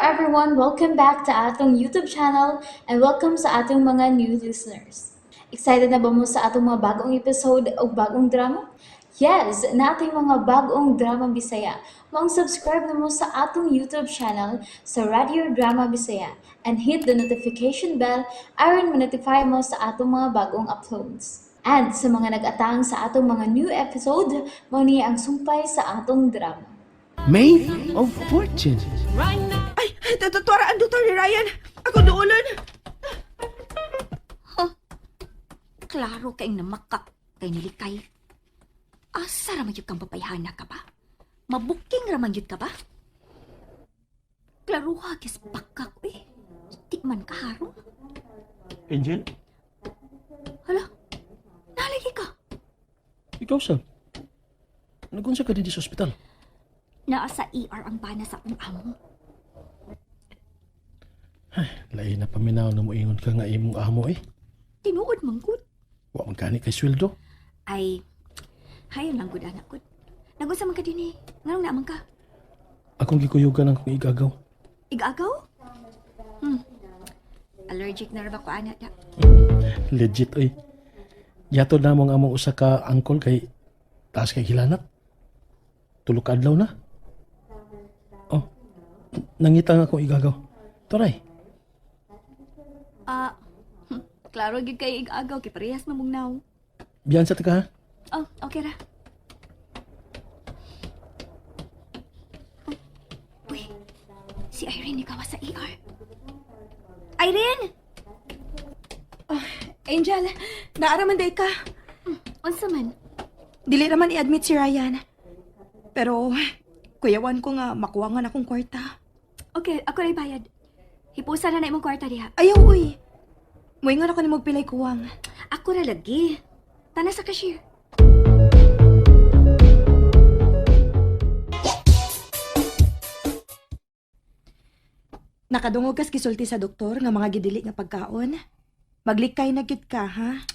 everyone, welcome back to atong YouTube channel and welcome sa atong mga new listeners. Excited na ba mo sa atong mga bagong episode o bagong drama? Yes, na ating mga bagong drama Bisaya. Subscribe na mo sa atong YouTube channel sa Radio Drama Bisaya and hit the notification bell aron ma-notify mo sa atong mga bagong uploads. And sa mga nag-atang sa atong mga new episode, mo niya ang sumpay sa atong drama. Made of Fortune. Ay, tutuaraan, Dr. Ryan. Ako doolan. Klaro kay namakak kay nilikay. Asa raman yun kang papayhana ka ba? Mabuking raman yun ka ba? Klaro hagis pakak eh. Tikman ka harong. Angel, Hala, nalagi ka. ikaw saan? Nagunsa ka din sa ospital? Naa sa ER ang bana sa akong amo. Lain na paminaw na moingon ka nga imong amo eh. Tinuod mong good. Wa man gani kay sweldo. Ay, hayon lang good anak good. Nagunsa man ka din eh. Ngarong naman ka. Akong gikuyugan ang kong igagaw. Igagaw? Allergic na rin ako anak da. Legit oy. Yato na mong among usa ka angkol kay taas kay hilanat. Tulog ka adlaw na. Oh, nangita nga akong igagaw. Toray. Klaro gid kay igagaw kay parehas na mong naw. Biyan sa taka ha? Oh, okay ra. Uy, si Irene ikaw sa ER. Irene! Angel, naaraman day ka. Unsa man? Dili raman i-admit si Ryan. Pero, kuyawan ko nga makuwangan akong kwarta. Okay, ako na bayad. Hipusa na imong kwarta diha. Ayaw, uy. Moingon ako ni magpilay kuwang. Ako na lagi. Tana sa cashier. Nakadungog kas gisulti sa doktor nga mga gidili nga pagkaon. Maglikay na gyud ka, ha?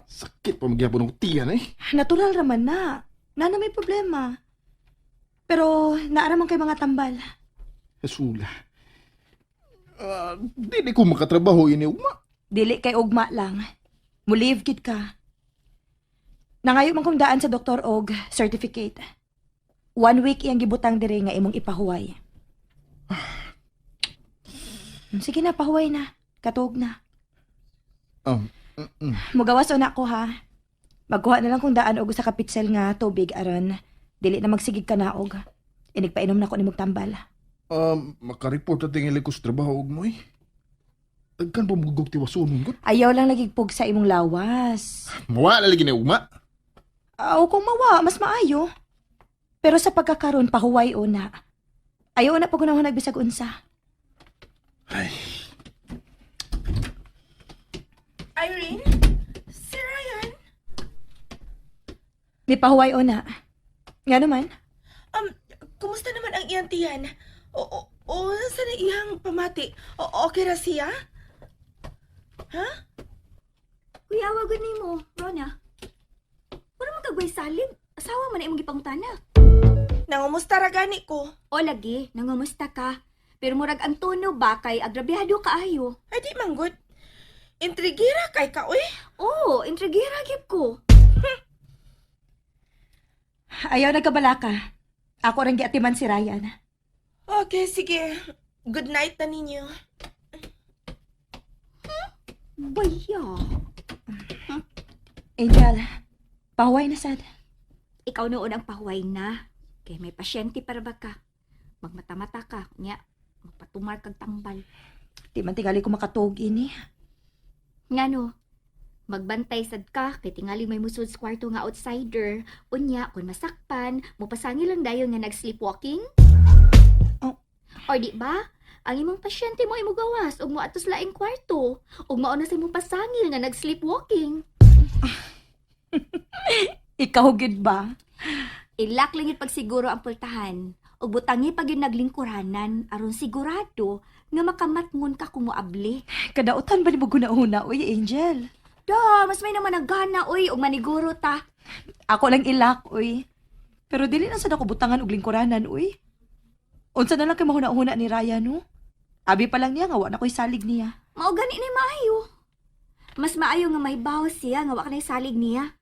Sakit pa magyapon ng tiyan eh. Natural raman na. Nana may problema. Pero, naaraman kay mga tambal. Sula. Di ko makatrabaho ini uma. Dili kay ugma lang. Mulive gid ka. Nangayo man kong daan sa doktor og certificate. 1 week iyang gibutang dire nga imong ipahuway. Sige na, pahuway na. Katog na. Mugawas una ko ha. Magkuha na lang kong daan og sa kapitsel nga tubig aron dili na magsigig ka na og. Inigpainom na ko ni magtambal. Makareport na tingin ko sa trabaho og mo eh. Tagkan pa magugog tiwasonon ko. Ayaw lang nagigpog sa imong lawas. Mawala lagi na uma. Aw kung mawa, mas maayo. Pero sa pagkakaroon, pahuway una. Ayaw na pag unahon nagbisag unsa. Ay, Irene? Si Ryan? Di pahuway una. Nga naman? Kumusta naman ang iyang tiyan? O, sa na iyang pamati? Okay ra siya? Ha? Kuya, awagod ni mo, Rona. Wala man kagway salib. Asawa man na imong gipangutana. Nangumusta ra gani ko? O lagi, nangumusta ka. Pero murag ang tono ba kay agrabyado kaayo? Ay di manggod. Intrigira kay ka, uy. Oo, intrigira gip ko. Ayaw nagkabalaka. Ako rin giatiman si Ryan. Okay, sige. Good night na ninyo. Baya. Angel, pahuway na sad. Ikaw noon ang pahuway na. Kay may pasyente para ba ka? Magmata-mata ka. Nya, magpatumar kag tambal. Di man tingali ko makatog ini. Nga no, magbantay sad ka. Kay tingali may musod sa kwarto nga outsider. Unya, kung masakpan, mupasangi lang dayon nga nag-sleepwalking. Oh. Or di ba? Ang imong pasyente mo imo gawas ug mo atos laing kwarto. Ug mao na sa imong pasangil nga nag-sleepwalking. Ikaw gid ba? Ilak lang yung pagsiguro ang pultahan. O butangi pag yung naglingkuranan, aron sigurado nga makamatngon ka kung moabli. Kadautan ba ni mo guna-una, uy, Angel? Da, mas may naman naggana, oy, og maniguro ta. Ako lang ilak, uy. Pero dili na sad ako butangan og lingkuranan, uy. Unsa na lang kay mahuna-huna ni Ryan, no? Abi pa lang niya nga, wa na ko'y salig niya. Mao gani ni maayo. Mas maayo nga may bawas siya nga wa ka na salig niya.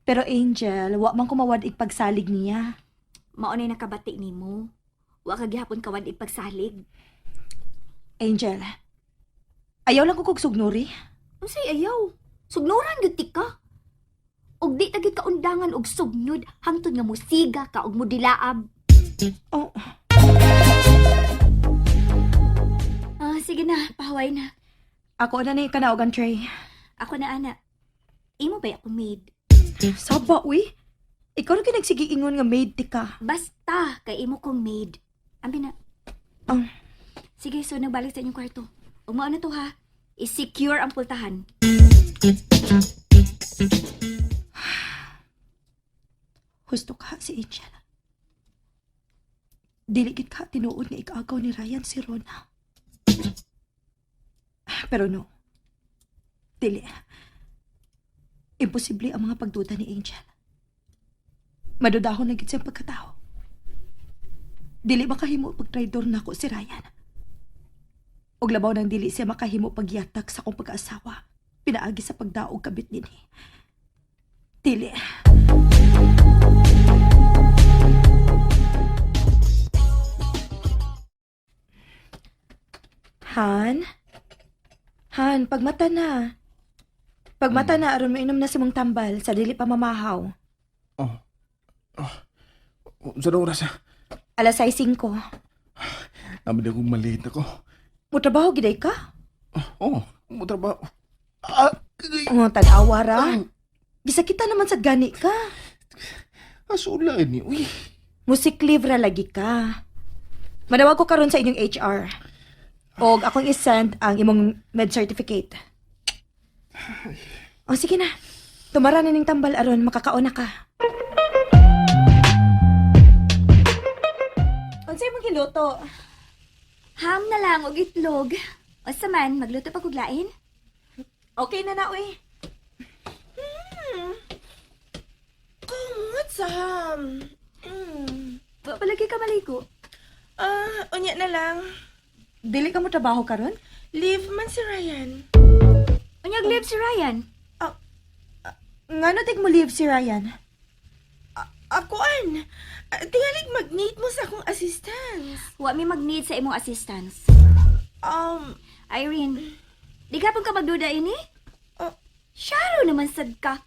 Pero Angel, wa man ko mawad pagsalig niya. Mao na nakabati nimo. Wa ka gihapon kawad ipagsalig. Angel, ayaw lang ko kog sugnuri. Unsay ayaw? Sugnuran gyud ti ka. Og di tagit ka undangan og sugnod hangtod nga musiga ka og mudilaab. Oh, Sige na, pahaway na. ako na ni kanaogan Trey. Ako na ana. Imo ba akong maid? Saba, uy. Ikaw na kinagsigi ingon nga maid ti ka. Basta kay imo kong maid. Ambi na. Oh. Sige, so nagbalik sa inyong kwarto. Umao na to ha. I-secure ang pultahan. Husto ka si Angel. Diligid ka tinuod nga ikaagaw ni Ryan si Rona. Pero no. Dili. Imposible ang mga pagduda ni Angel. Madudahon na gid siyang pagkatao. Dili makahimo pagtraidor nako si Ryan. Og labaw nang dili siya makahimo pagyatak sa akong pag-aasawa. Pinaagi sa pagdaog kabit nini. Dili. Han? Han, pagmata na. Pagmata na, aron mainom na si mong tambal sa dili pa mamahaw. Oh. Sa oras ah. Alas 5. Namin akong maliit ako. Mutrabaho giday ka? Oh, mo trabaho. Tanawa ra. Gisakita naman sa gani ka. Asula ni. Uy. Music leave ra lagi ka. Madawag ko karon sa inyong HR. Og akong isend ang imong med certificate. O sige na. Tumara na ning tambal aron makakaon na ka. Unsay mong giluto? Ham na lang og itlog. O saman, magluto pa kog lain? Okay na na, uy. Kumot Sam. Palagi ka maligo. Unya na lang. Dili ka mo trabaho karon? Leave man si Ryan. Unyag live si Ryan. Ngano tig mo leave si Ryan? Akoan. Tingalig mag-need mo sa akong assistance. Wa mi mag-need sa imong assistance. Irene, di ka pong ka magduda ini? Oh. Sharo naman sad ka.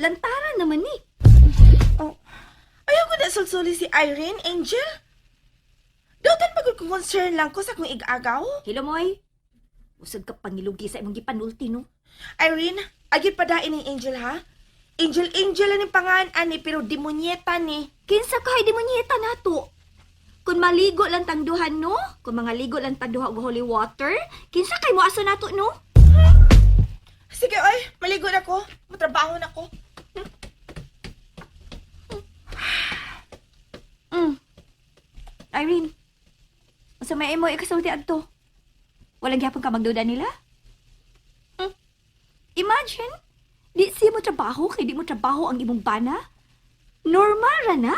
Lantaran naman ni. Ayaw ko na sulsuli si Irene, Angel. Dautan pagod kong concern lang ko sa akong ig-agaw. Hilomoy, usad ka pangilugi sa imong gipanulti, no? Irene, agit pa dain ni Angel ha? Angel lang yung pangaan ni pero demonyeta ni. Kinsa ka di mo nyeta nato? Kung maligo lang tangduhan, no? Kung mga ligo lang tangduha og holy water, kinsa kay mo aso nato, no? Sige oy, maligo na ko. Matrabaho na ko. Irene, sa may imo ikasulti adto. Walang gyapon ka magduda nila? Imagine, di siya mo trabaho kay di mo trabaho ang imong bana? Normal ra na?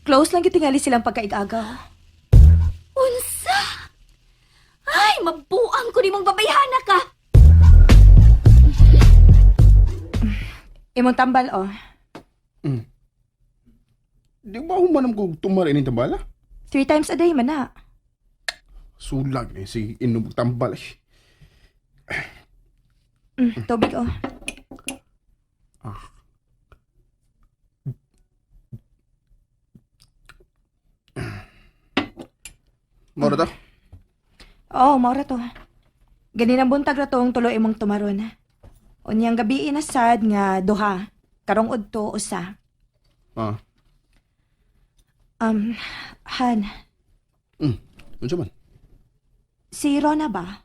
Close lang gitingali silang pagkaigagaw. Unsa? Ay, mabuang ko ni mong babayhana ka! Imong tambal, oh. Di ba humanam ko tumari ni tambala? 3 times a day man na. Sulag ni si inubog tambal. Tubig, oh. Mora to? Oo, maura to. Ganinang buntag ra tong tulo imong tumaron. Unyang gabi na sad nga duha. Karong udto usa. Ah. Han, Unsa man? si Rona ba?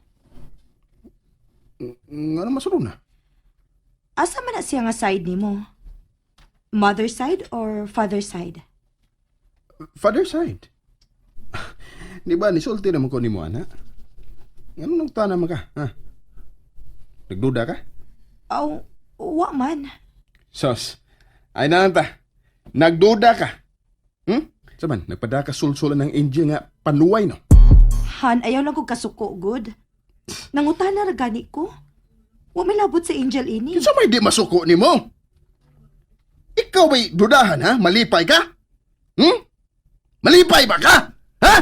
Nga naman suro na. Asa man na siya nga side nimo? Mother side or father side? Father side. Di ba, nisulti naman ko ni mo, ana? Ano nang tanam ka, ha? Nagduda ka? Aw, wa man. Sos, ay na ta. Nagduda ka. Saman, nagpadaka sulsulan ng Angel nga panuway no. Han, ayaw lang kong kasuko, good. Nangutana ra gani ko. Wa may labot sa Angel ini. Kinsa may di masuko nimo? Ikaw ba'y dudahan ha? Malipay ka? Malipay ba ka? Ha?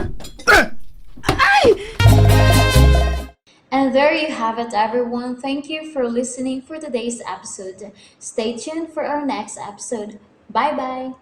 And there you have it, everyone. Thank you for listening for today's episode. Stay tuned for our next episode. Bye bye.